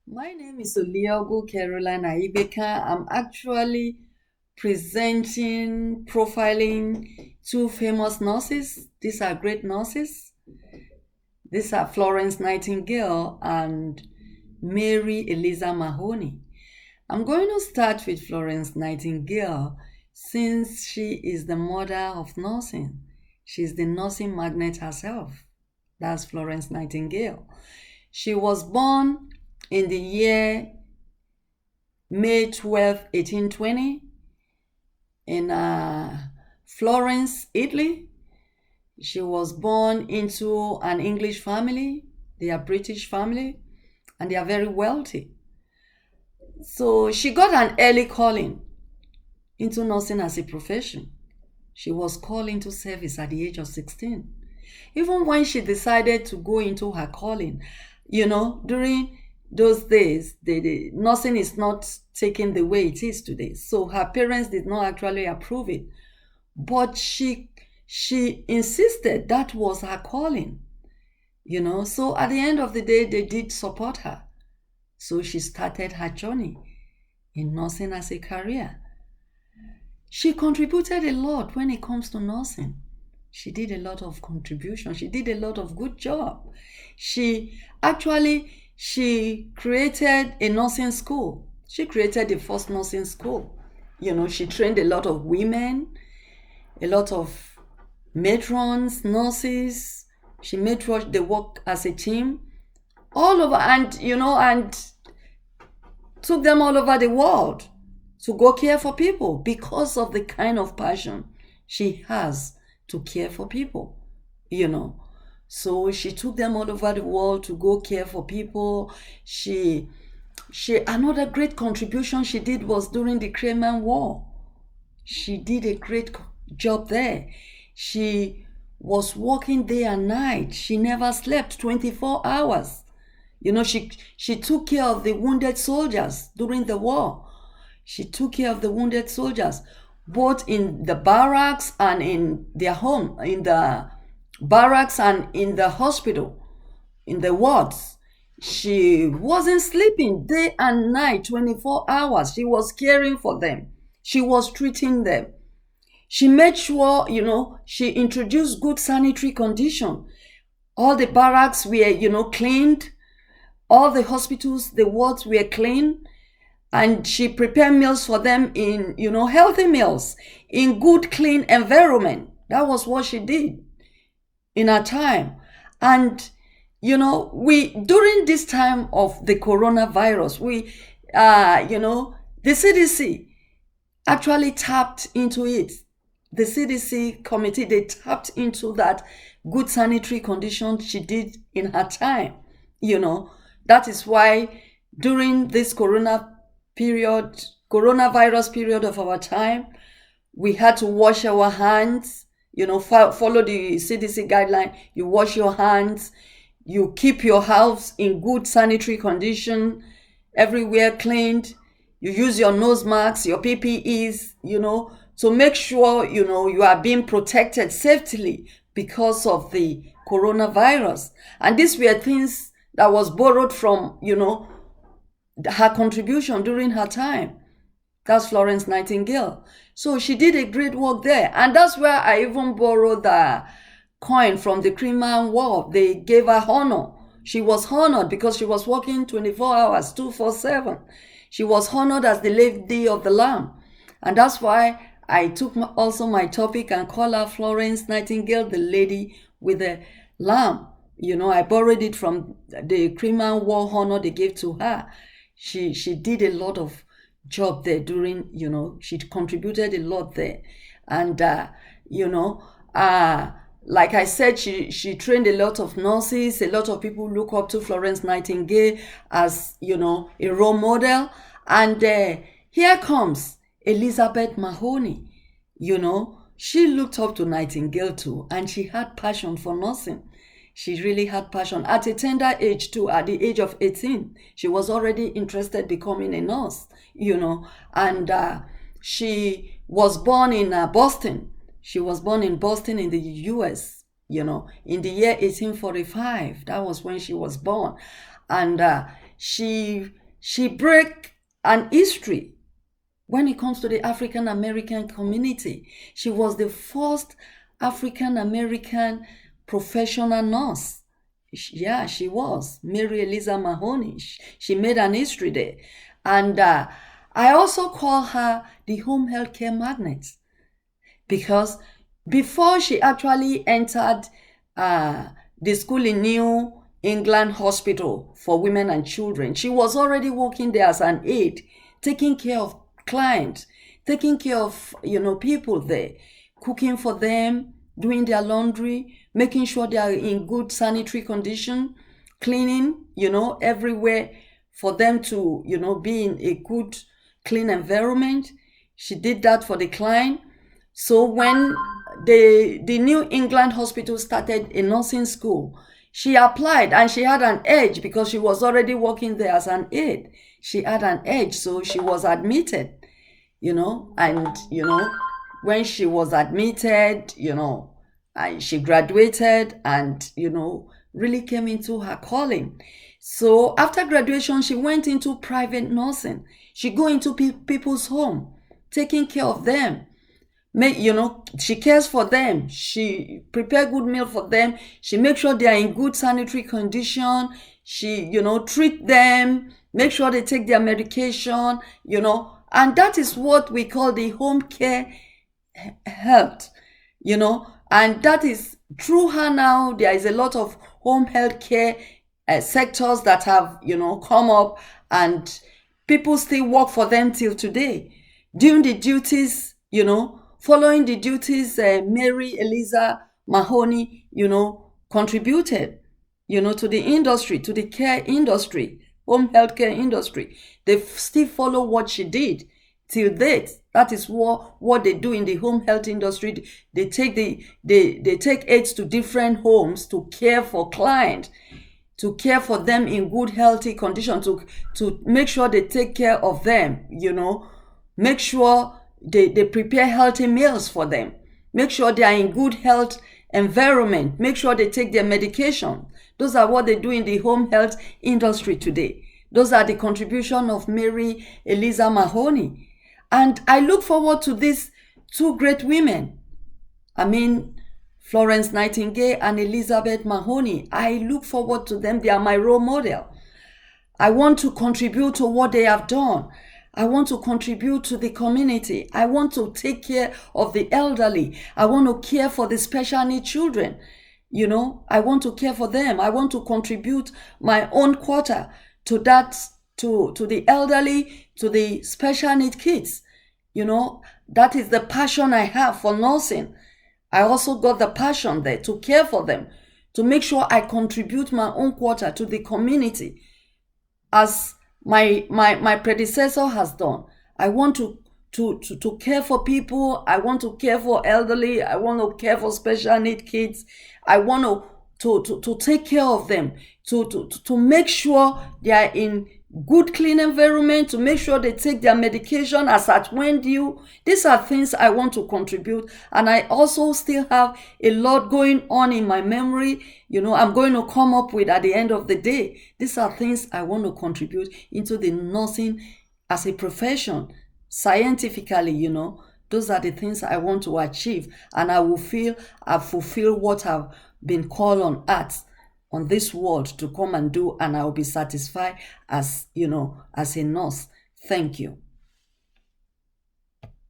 My name is Oliogu Caroline Aibeka. I'm actually presenting, profiling two famous nurses. These are great nurses. These are Florence Nightingale and Mary Eliza Mahoney. I'm going to start with Florence Nightingale since she is the mother of nursing. She's the nursing magnet herself. That's Florence Nightingale. She was born in the year May 12, 1820, in Florence, Italy. She was born into an English family. They are British family and they are very wealthy. So she got an early calling into nursing as a profession. She was called into service at the age of 16. Even when she decided to go into her calling, during those days, the nursing is not taken the way it is today. So her parents did not actually approve it. But she insisted that was her calling. So at the end of the day, they did support her. So she started her journey in nursing as a career. She contributed a lot when it comes to nursing. She did a lot of contribution. She did a lot of good job. She created a nursing school. She created the first nursing school. She trained a lot of women, a lot of matrons, nurses. She made sure they work as a team all over, and took them all over the world to go care for people because of the kind of passion she has to care for people. So she took them all over the world to go care for people. She Another great contribution she did was during the Crimean War. She did a great job there. She was working day and night. She never slept 24 hours. She took care of the wounded soldiers during the war. She took care of the wounded soldiers, both in the barracks and in their home, in the barracks and in the hospital, in the wards. She wasn't sleeping day and night, 24 hours. She was caring for them. She was treating them. She made sure, she introduced good sanitary condition. All the barracks were, cleaned. All the hospitals, the wards were clean. And she prepared meals for them in, healthy meals, in good, clean environment. That was what she did in her time. And, during this time of the coronavirus, the CDC actually tapped into it. The CDC committee, they tapped into that good sanitary condition she did in her time. That is why during this coronavirus period of our time, we had to wash our hands, follow the CDC guideline. You wash your hands, you keep your house in good sanitary condition, everywhere cleaned. You use your nose masks, your PPEs, to make sure, you are being protected safely because of the coronavirus. And these were things that was borrowed from, her contribution during her time. That's Florence Nightingale. So she did a great work there. And that's where I even borrowed the coin from the Crimean War. They gave her honor. She was honored because she was working 24 hours, 247. She was honored as the Lady of the Lamb. And that's why I took also my topic and call her Florence Nightingale, the Lady with the Lamb. I borrowed it from the Crimean War honor they gave to her. She did a lot of job there during, she contributed a lot there. And, like I said, she trained a lot of nurses. A lot of people look up to Florence Nightingale as, a role model. And here comes Elizabeth Mahoney. She looked up to Nightingale too, and she had passion for nursing. She really had passion. At a tender age too, at the age of 18, she was already interested becoming a nurse, and she was born in Boston. She was born in Boston in the US, in the year 1845. That was when she was born. And she break an history when it comes to the African American community. She was the first African American professional nurse. Yeah, she was. Mary Eliza Mahoney. She made an history there. And I also call her the home healthcare magnet, because before she actually entered the school in New England Hospital for Women and Children, she was already working there as an aide, taking care of clients, taking care of people there, cooking for them, doing their laundry, making sure they are in good sanitary condition, cleaning everywhere for them to be in a good clean environment. She did that for the client. So when the New England Hospital started a nursing school, she applied and she had an edge because she was already working there as an aide. She had an edge, so she was admitted, and when she was admitted, and she graduated and really came into her calling. So after graduation, she went into private nursing. She go into people's home, taking care of them. She cares for them. She prepare good meal for them. She makes sure they are in good sanitary condition. She, treat them, make sure they take their medication, and that is what we call the home care health, and that is through her now. There is a lot of home health care sectors that have, come up, and people still work for them till today, doing the duties, following the duties Mary Eliza Mahoney, contributed, to the industry, to the care industry, home healthcare industry. They still follow what she did till date. That is what they do in the home health industry. They take they take aides to different homes to care for clients, to care for them in good healthy condition, to make sure they take care of them, make sure they prepare healthy meals for them, make sure they are in good health environment, make sure they take their medication. Those are what they do in the home health industry today. Those are the contribution of Mary Eliza Mahoney. And I look forward to these two great women. Florence Nightingale and Elizabeth Mahoney. I look forward to them. They are my role model. I want to contribute to what they have done. I want to contribute to the community. I want to take care of the elderly. I want to care for the special needs children. I want to care for them. I want to contribute my own quota to that, to the elderly, to the special need kids. That is the passion I have for nursing. I also got the passion there to care for them, to make sure I contribute my own quota to the community as my predecessor has done. I want to care for people. I want to care for elderly. I want to care for special need kids. I want to take care of them, to make sure they are in good clean environment, to make sure they take their medication as at when due. These are things I want to contribute, and I also still have a lot going on in my memory, I'm going to come up with at the end of the day. These are things I want to contribute into the nursing as a profession, scientifically. Those are the things I want to achieve, and I will feel I've fulfilled what I've been called on earth, on this world, to come and do, and I will be satisfied as a nurse. Thank you.